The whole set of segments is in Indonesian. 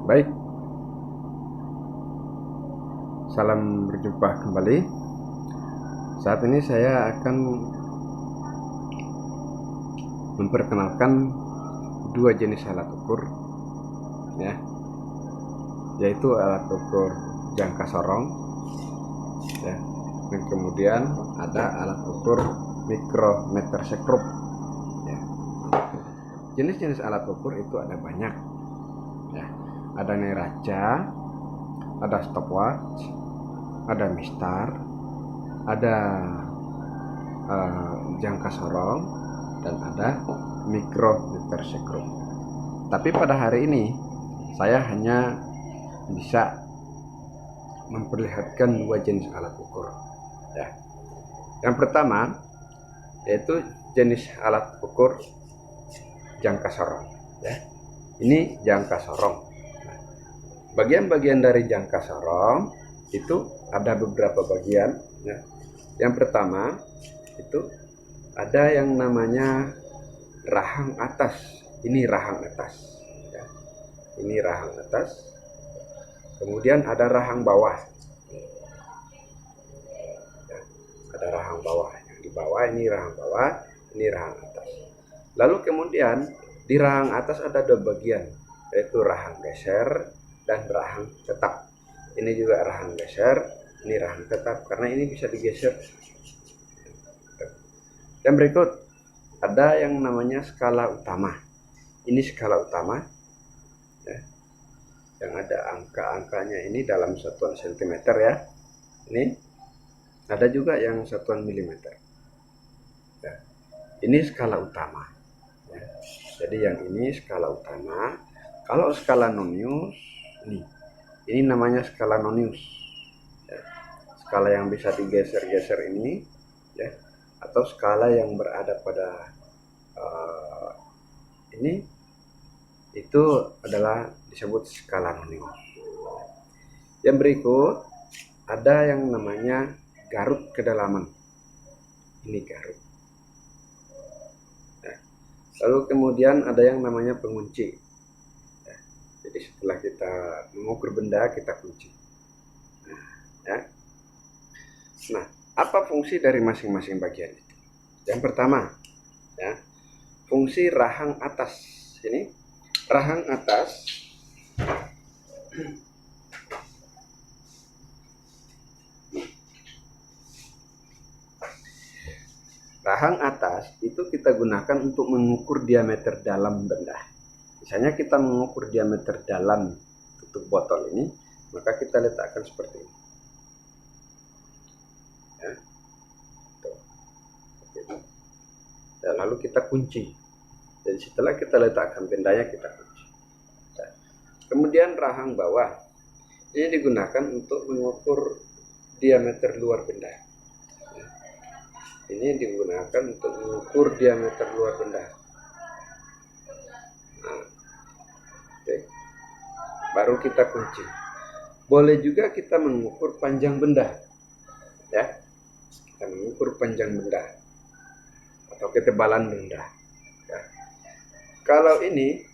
Baik, salam berjumpa kembali. Saat ini saya akan memperkenalkan dua jenis alat ukur, ya, yaitu alat ukur jangka sorong, ya, dan kemudian ada alat ukur mikrometer sekrup. Ya. Jenis-jenis alat ukur itu ada banyak, ya. Ada neraca, ada stopwatch, ada mistar, ada jangka sorong, dan ada mikrometer sekrup. Tapi pada hari ini saya hanya bisa memperlihatkan dua jenis alat ukur, ya. Yang pertama yaitu jenis alat ukur jangka sorong, ya. Ini jangka sorong. Bagian-bagian dari jangka sorong itu ada beberapa bagian, ya. Yang pertama itu ada yang namanya rahang atas. Ini rahang atas, ya. Ini rahang atas. Kemudian ada rahang bawah, ya. Ada rahang bawah. Yang di bawah ini rahang bawah, ini rahang atas. Lalu kemudian di rahang atas ada dua bagian, yaitu rahang geser dan rahang tetap. Ini juga rahang geser, ini rahang tetap, karena ini bisa digeser. Dan berikut ada yang namanya skala utama. Ini skala utama, ya, yang ada angka-angkanya ini dalam satuan sentimeter, ya. Ini ada juga yang satuan milimeter, ya. Ini skala utama, ya. Jadi yang ini skala utama. Kalau skala nonius, ini namanya skala nonius, ya. Skala yang bisa digeser-geser ini, ya, atau skala yang berada pada ini, itu adalah disebut skala nonius. Yang berikut ada yang namanya garut kedalaman. Ini garut, ya. Lalu kemudian ada yang namanya pengunci, ya. Jadi setelah kita mengukur benda, kita kunci. Ya. Nah, apa fungsi dari masing-masing bagian itu? Yang pertama, ya, fungsi rahang atas. Ini rahang atas rahang atas itu kita gunakan untuk mengukur diameter dalam benda. Misalnya kita mengukur diameter dalam tutup botol ini, maka kita letakkan seperti ini, ya. Dan lalu kita kunci. Jadi setelah kita letakkan bendanya, kita kunci. Nah, kemudian rahang bawah ini digunakan untuk mengukur diameter luar benda. Ini digunakan untuk mengukur diameter luar benda. Nah, oke. Baru kita kunci. Boleh juga kita mengukur panjang benda, ya. Kita mengukur panjang benda atau ketebalan benda, ya. Kalau ini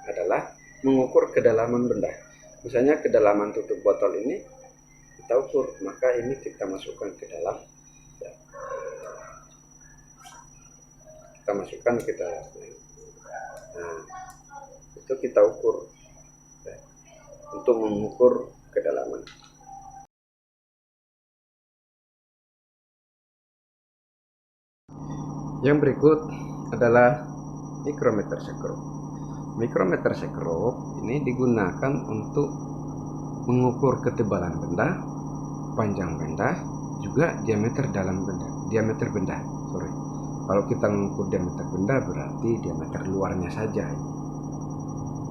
adalah mengukur kedalaman benda. Misalnya kedalaman tutup botol ini kita ukur, maka ini kita masukkan ke dalam, ya. Kita masukkan ke dalam. Nah, itu kita ukur, ya, untuk mengukur kedalaman. Yang berikut adalah mikrometer sekrup. Mikrometer sekrup ini digunakan untuk mengukur ketebalan benda, panjang benda, juga diameter dalam benda, diameter benda. Kalau kita mengukur diameter benda berarti diameter luarnya saja,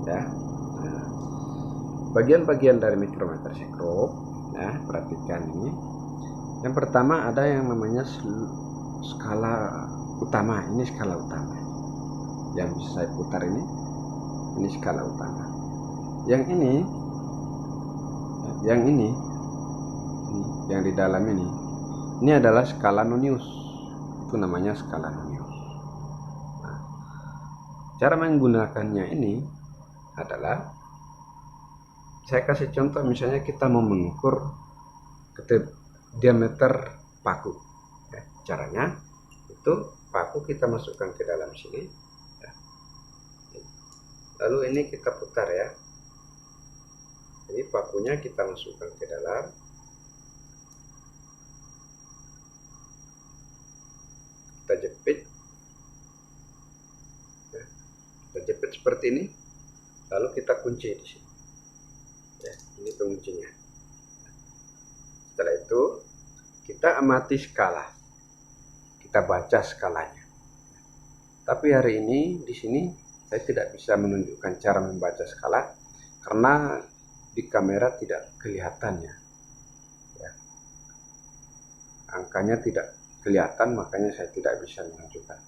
ya. Nah, bagian-bagian dari mikrometer sekrup, ya, perhatikan ini. Yang pertama ada yang namanya skala utama. Ini skala utama yang bisa saya putar ini skala utama. Yang ini yang di dalam ini adalah skala nonius. Itu namanya skala nonius. Cara menggunakannya ini adalah saya kasih contoh, misalnya kita mau mengukur diameter paku. Ya, caranya itu paku kita masukkan ke dalam sini. Ya. Lalu ini kita putar ya. Jadi pakunya kita masukkan ke dalam. Kita jepit. Ya. Kita jepit seperti ini. Lalu kita kunci di sini. Ya, ini penguncinya. Setelah itu kita amati skala, kita baca skalanya. Tapi hari ini di sini saya tidak bisa menunjukkan cara membaca skala karena di kamera tidak kelihatannya. Ya. Angkanya tidak kelihatan, makanya saya tidak bisa menunjukkan.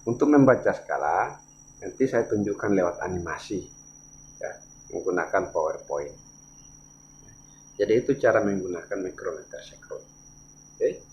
Untuk membaca skala nanti saya tunjukkan lewat animasi, ya, menggunakan PowerPoint. Jadi itu cara menggunakan micrometer sekro. Oke.